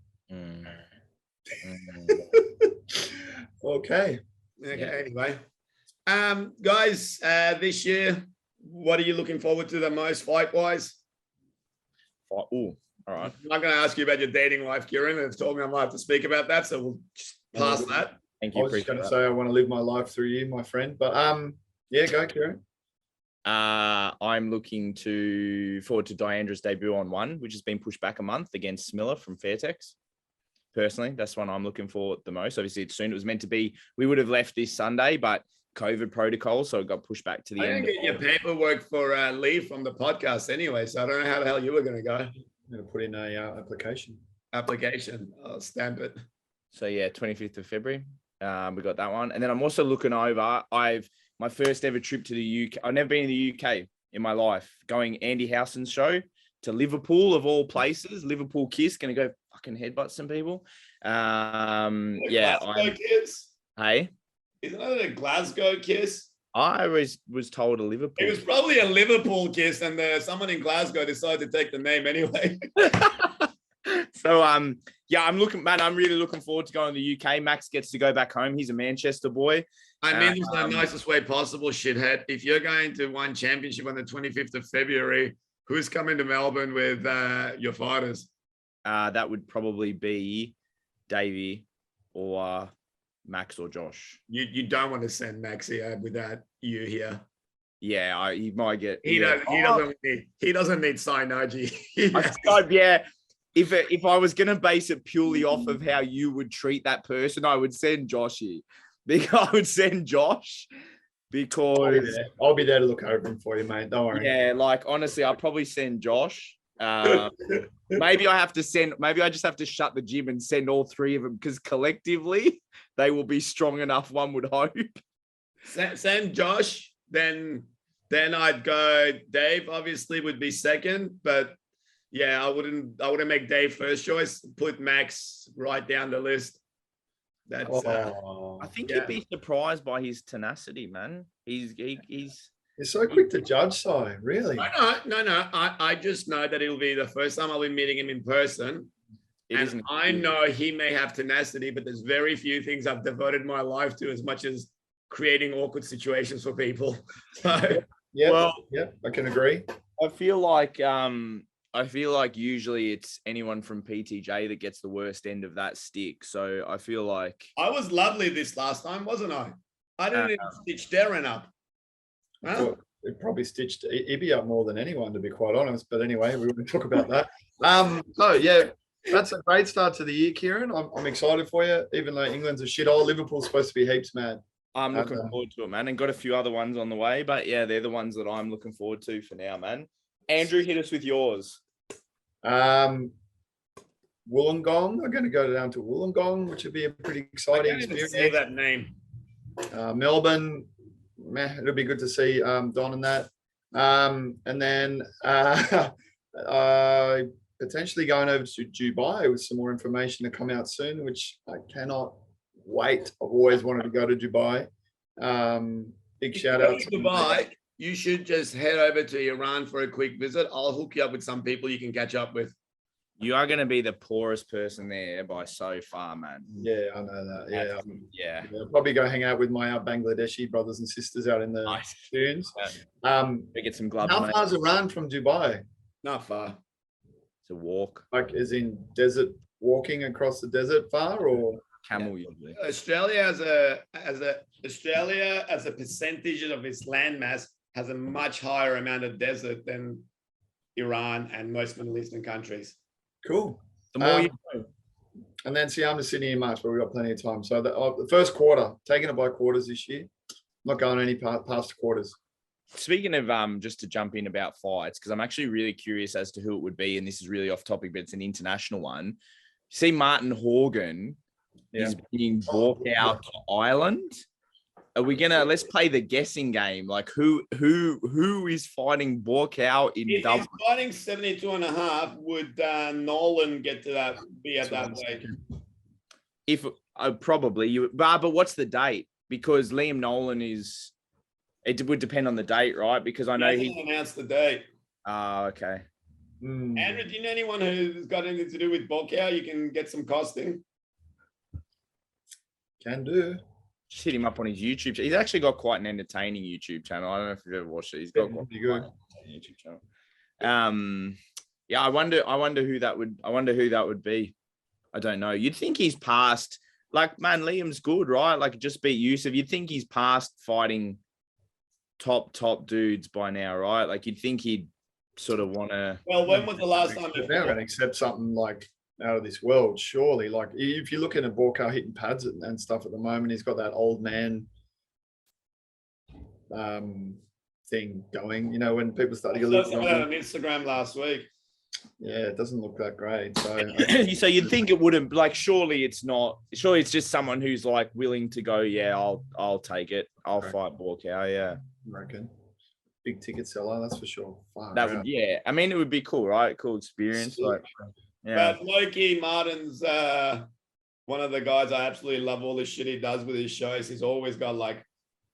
Okay. Anyway, guys, this year, what are you looking forward to the most fight-wise? Oh, all right. I'm not going to ask you about your dating life, Kieran. It's told me I might have to speak about that, so we'll just pass that. Thank you. I was just going to say I want to live my life through you, my friend. But yeah, go, Kieran. I'm looking forward to Diandra's debut on One, which has been pushed back a month, against Smiller from Fairtex. Personally, that's one I'm looking for the most. Obviously, it's soon. It was meant to be. We would have left this Sunday, but COVID protocol, so it got pushed back to the end. I didn't get your paperwork for leave from the podcast anyway, so I don't know how the hell you were going to go. I'm going to put in a application. I'll stamp it. So yeah, 25th of February. We got that one, and then I'm also looking over. My first ever trip to the UK. I've never been in the UK in my life. Going Andy Howson's show to Liverpool of all places. Liverpool Kiss, going to go fucking headbutt some people. Yeah, Glasgow kiss. hey, Isn't it a Glasgow kiss? I was told a Liverpool. It was probably a Liverpool kiss, and someone in Glasgow decided to take the name anyway. So yeah, I'm really looking forward to going to the UK. Max gets to go back home. He's a Manchester boy. I mean this in the nicest way possible, shithead. If you're going to one championship on the 25th of February, who's coming to Melbourne with your fighters? That would probably be Davey or Max or Josh. You don't want to send Max here without you here. Yeah, he might get. He doesn't need Synergy. Yeah. If I was gonna base it purely off of how you would treat that person, I would send Joshy. I would send Josh because I'll be there to look over him for you, mate. Don't worry. Yeah, like honestly, I'll probably send Josh. Maybe I just have to shut the gym and send all three of them because collectively they will be strong enough, one would hope. Send Josh, then I'd go Dave, obviously would be second, but yeah, I wouldn't make Dave first choice. Put Max right down the list. That's I think you'd be surprised by his tenacity, man. He's so quick to judge, Si, really. No. I just know that it'll be the first time I'll be meeting him in person. And I know he may have tenacity, but there's very few things I've devoted my life to as much as creating awkward situations for people. So yeah, I can agree. I feel like usually it's anyone from PTJ that gets the worst end of that stick. So I feel like I was lovely this last time, wasn't I? I didn't even stitch Darren up. Huh? It probably stitched Ibby up more than anyone, to be quite honest. But anyway, we won't talk about that. So yeah, that's a great start to the year, Kieran. I'm excited for you, even though England's a shithole. Liverpool's supposed to be heaps mad. I'm looking forward to it, man, and got a few other ones on the way. But yeah, they're the ones that I'm looking forward to for now, man. Andrew, hit us with yours. Wollongong. I'm going to go down to Wollongong, which would be a pretty exciting experience. Say that name. Melbourne, it'll be good to see Don and that. And then potentially going over to Dubai with some more information to come out soon, which I cannot wait. I've always wanted to go to Dubai. Big shout out to Dubai. You should just head over to Iran for a quick visit. I'll hook you up with some people you can catch up with. You are going to be the poorest person there by so far, man. Yeah, I know that. Yeah. I'll probably go hang out with my Bangladeshi brothers and sisters out in the dunes. We get some gloves. How far is Iran from Dubai? Not far. It's a walk. Like, as in desert, walking across the desert far, or camel usually. Australia as a percentage of its landmass has a much higher amount of desert than Iran and most Middle Eastern countries. Cool. The more you know. And then see, I'm to Sydney in March, but we've got plenty of time. So the first quarter, taking it by quarters this year. Not going any past quarters. Speaking of just to jump in about fights, because I'm actually really curious as to who it would be, and this is really off topic, but it's an international one. See, Martin Horgan is being brought out to Ireland. Are we let's play the guessing game? Like who is fighting Borkow in Dublin? If he's fighting 72.5, would Nolan get to that, be at that weight? If probably you, but what's the date? Because Liam Nolan it would depend on the date, right? Because I know he announced the date. Okay. Andrew, do you know anyone who's got anything to do with Borkow? You can get some costing. Can do. Just hit him up on his YouTube. He's actually got quite an entertaining YouTube channel. I don't know if you've ever watched it. He's got quite a good YouTube channel. Yeah, I wonder who that would be. I don't know. You'd think he's past. Like, man, Liam's good, right? Like, just beat Yusuf. You'd think he's past fighting top dudes by now, right? Like, you'd think he'd sort of want to. Well, when was the last time they're going to accept something like out of this world? Surely, like if you're looking at Borkow hitting pads and stuff at the moment, he's got that old man thing going. You know, when people start to get a little on Instagram last week. Yeah, it doesn't look that great. So, so you'd think it wouldn't, like, surely it's not. Surely it's just someone who's like willing to go. Yeah, I'll take it. I'll fight Borkow. Yeah, I reckon. Big ticket seller, that's for sure. That would, yeah. I mean, it would be cool, right? Cool experience, like. Yeah. But Loki Martin's one of the guys I absolutely love all the shit he does with his shows. He's always got like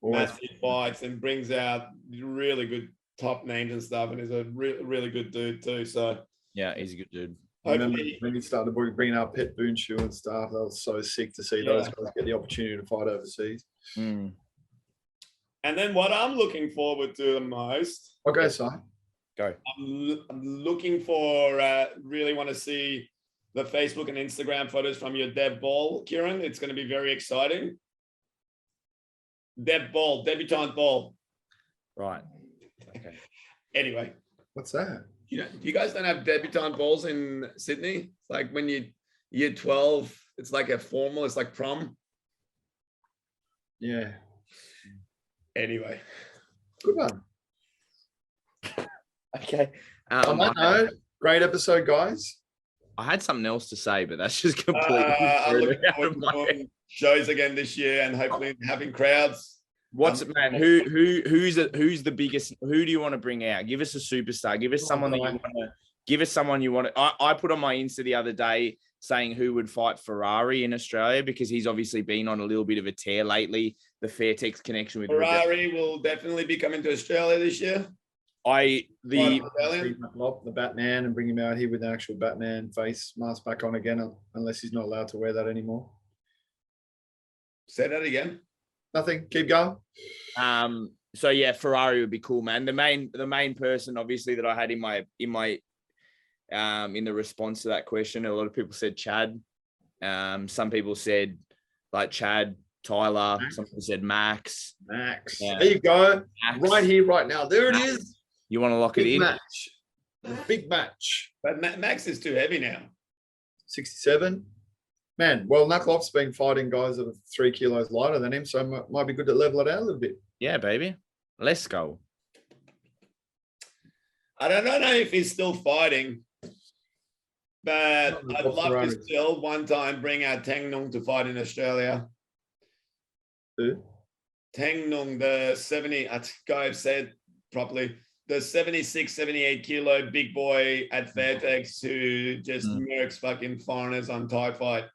massive fights and brings out really good top names and stuff. And he's a really good dude too. So yeah, he's a good dude. I remember when he started bringing out Pet Boonshoe and stuff. That was so sick to see those guys get the opportunity to fight overseas. Mm. And then what I'm looking forward to the most. Okay, Si. Go. I'm looking for, really want to see the Facebook and Instagram photos from your Deb Ball, Kieran. It's going to be very exciting. Deb Ball, debutante ball. Right. Okay. Anyway. What's that? You guys don't have debutante balls in Sydney? It's like when you're 12, it's like a formal, it's like prom. Yeah. Anyway. Good one. Okay. On that note, great episode, guys. I had something else to say, but that's just completely I'm looking forward to doing shows again this year and hopefully having crowds. What's man? Who's the biggest? Who do you want to bring out? Give us a superstar. Give us someone that you want to. Give us someone you want to. I put on my Insta the other day saying who would fight Ferrari in Australia because he's obviously been on a little bit of a tear lately. The Fairtex connection with Ferrari will definitely be coming to Australia this year. The Batman and bring him out here with an actual Batman face mask back on again, unless he's not allowed to wear that anymore. Say that again. Nothing. Keep going. So yeah, Ferrari would be cool, man. The main person, obviously, that I had in the response to that question, a lot of people said Chad. Some people said like Chad, Tyler. Max. Some people said Max. Yeah. There you go. Max. Right here, right now. There it is. You want to lock it in? Match. The big match. But Max is too heavy now. 67. Man, well, Knuckleoff's been fighting guys that are 3 kilos lighter than him, so it might be good to level it out a little bit. Yeah, baby. Let's go. I don't know if he's still fighting, but I'd love to still one time bring out Tang Nung to fight in Australia. Who? Tang Nung, the 70, I think I've said properly, the 76, 78 kilo big boy at Fairtex who just murks fucking foreigners on Thai fight.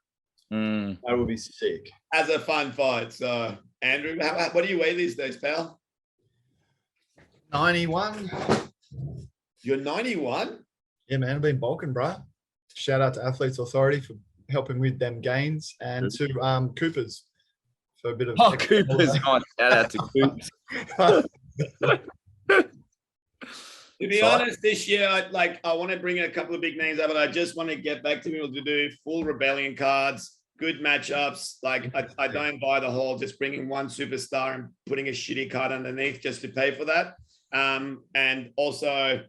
That would be sick. As a fun fight. So, Andrew, what do you weigh these days, pal? 91. You're 91? Yeah, man, I've been bulking, bro. Shout out to Athletes Authority for helping with them gains and to Coopers for a bit of. Oh, Coopers. Shout out to Coopers. To be honest, this year, I want to bring in a couple of big names up, but I just want to get back to be able to do full Rebellion cards, good matchups. Like, I don't buy the whole just bringing one superstar and putting a shitty card underneath just to pay for that. And also a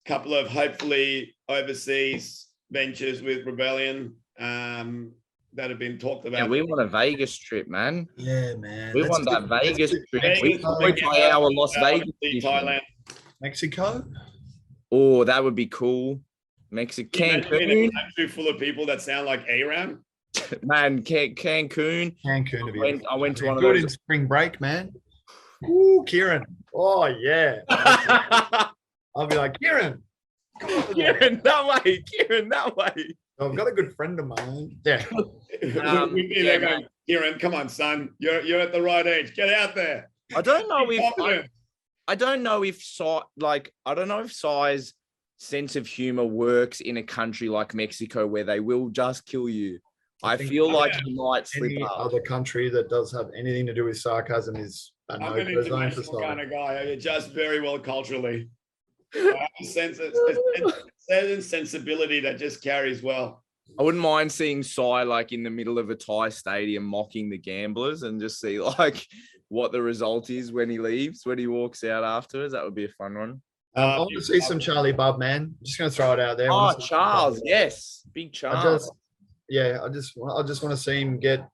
couple of hopefully overseas ventures with Rebellion that have been talked about. Yeah, we want a Vegas trip, man. Yeah, man. We want that Vegas trip. We Vegas, play our Las Vegas. Thailand. Mexico? Oh, that would be cool. Mexican. Cancun. A country full of people that sound like Aram. Man, Cancun. Cancun. I went to one of Good those. in spring break, man. Ooh, Kieran. Oh, yeah. I'll be like, Kieran. Kieran, that way. Kieran, that way. I've got a good friend of mine. Yeah. We'd be there going, Kieran, come on, son. You're at the right age. Get out there. I don't know if I don't know if Sai's sense of humor works in a country like Mexico where they will just kill you. I feel like he might slip Any up. other country that does have anything to do with sarcasm is I'm an international kind of guy. You're just very well culturally. I have a certain sensibility that just carries well. I wouldn't mind seeing Sai like in the middle of a Thai stadium mocking the gamblers and just see like what the result is when he leaves, when he walks out afterwards. That would be a fun one. I want to see some Charlie Bub, man. I'm just going to throw it out there. Oh, Charles, yes, big Charles. I just want to see him get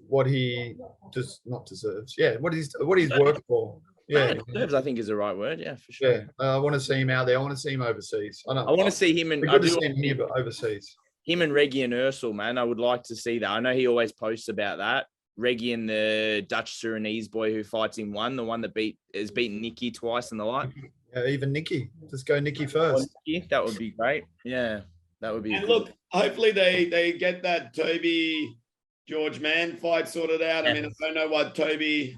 what he just not deserves. Yeah, what he's worked for. Yeah, deserves, I think is the right word. Yeah, for sure. Yeah, I want to see him out there. I want to see him overseas. I want to see him and overseas. Him and Reggie and Ursel, man. I would like to see that. I know he always posts about that. Reggie and the Dutch Surinese boy who fights in one, the one that has beaten Nicky twice and the like. Even Nicky. Just go Nicky first. That would be great. Yeah. That would be. And look, hopefully they get that Toby George Mann fight sorted out. I mean, I don't know what Toby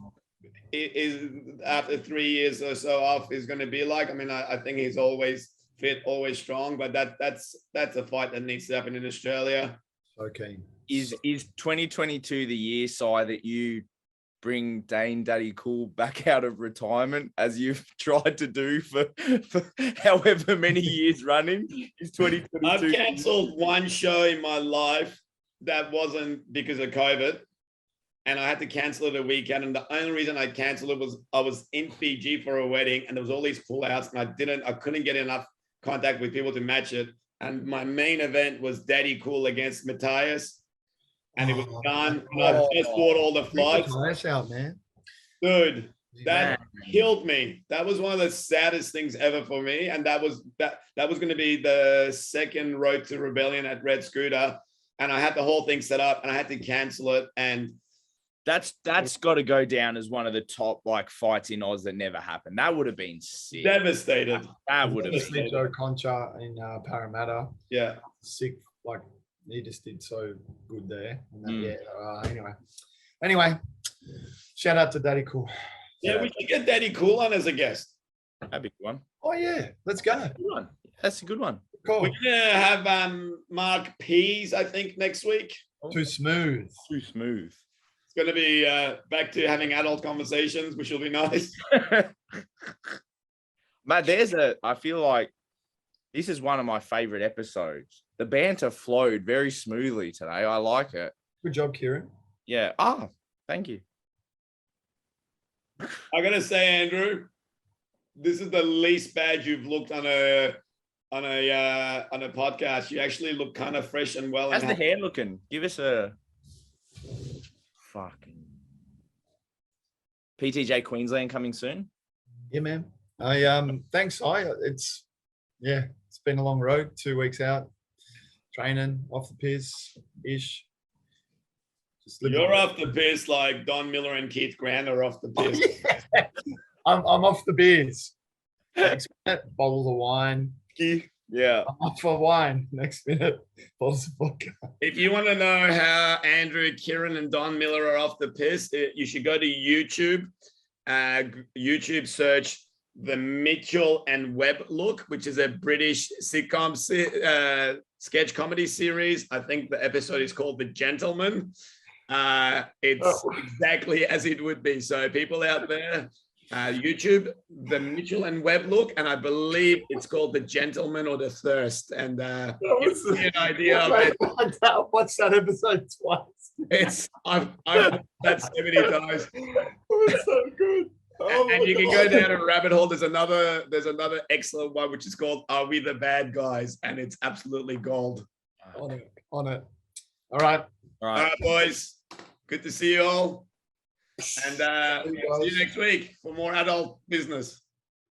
is after 3 years or so off is going to be like. I mean, I think he's always fit, always strong, but that's a fight that needs to happen in Australia. Okay. Is 2022 the year, Si, that you bring Dane Daddy Cool back out of retirement as you've tried to do for however many years running? Is 2022? I've cancelled one show in my life that wasn't because of COVID, and I had to cancel it a weekend. And the only reason I canceled it was I was in Fiji for a wedding, and there was all these pullouts, and I couldn't get enough contact with people to match it. And my main event was Daddy Cool against Matthias, and it was done. And I just bought all the flights. Nice out, man. Dude, that killed me. That was one of the saddest things ever for me. And that was going to be the second Road to Rebellion at Red Scooter. And I had the whole thing set up and I had to cancel it. And that's got to go down as one of the top like fights in Oz that never happened. That would have been sick. Devastated. That would have been Joe Concha in Parramatta. Yeah. Sick. Like he just did so good there. Anyway, shout out to Daddy Cool. Yeah, we should get Daddy Cool on as a guest. That'd be good one. Oh yeah, let's go. That's a good one. That's a good one. Cool. We're gonna have Mark Pease, I think, next week. Too smooth. Too smooth. It's gonna be back to having adult conversations, which will be nice. Matt, I feel like this is one of my favorite episodes. The banter flowed very smoothly today. I like it. Good job, Kieran. Yeah. Thank you. I gotta say, Andrew, this is the least bad you've looked on a podcast. You actually look kind of fresh and well. How's the hair looking? Give us a fucking PTJ Queensland coming soon. Yeah, man. Thanks. It's been a long road. 2 weeks out, training off the piss ish. You're off the piss like Don Miller and Keith Grant are off the piss. I'm off the beers. Next minute, bottles of wine. Yeah. I'm off for wine. Next minute, bottles of vodka. If you want to know how Andrew, Kieran, and Don Miller are off the piss, you should go to YouTube. YouTube search The Mitchell and Webb Look, which is a British sitcom sketch comedy series. I think the episode is called The Gentleman. It's exactly as it would be. So people out there, YouTube, The Mitchell and Webb Look, and I believe it's called The Gentleman or The Thirst. And gives me an idea of it. What's that episode twice? I've watched that 70 times. It's so good. And you can go down a rabbit hole. There's another excellent one which is called Are We the Bad Guys? And it's absolutely gold. On it. All right. All right, boys. Good to see you all. And see you next week for more adult business.